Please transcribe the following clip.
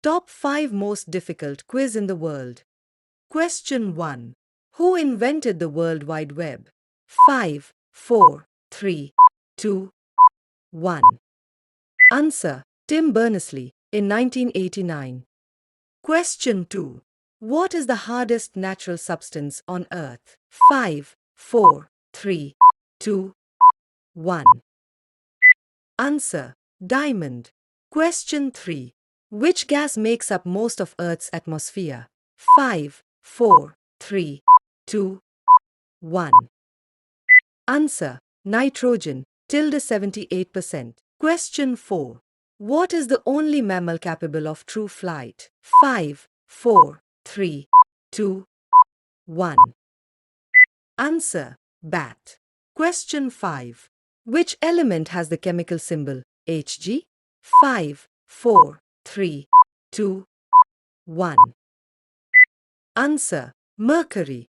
Top 5 most difficult quiz in the world. Question 1. Who invented the World Wide Web? 5, 4, 3, 2, 1. Answer. Tim Berners-Lee in 1989. Question 2. What is the hardest natural substance on Earth? 5, 4, 3, 2, 1. Answer. Diamond. Question 3. Which gas makes up most of Earth's atmosphere? 5, 4, 3, 2, 1. Answer. Nitrogen, tilde 78%. Question 4. What is the only mammal capable of true flight? 5, 4, 3, 2, 1. Answer. Bat. Question 5. Which element has the chemical symbol Hg? 5, 4, 3, 2, 1. Answer. Mercury.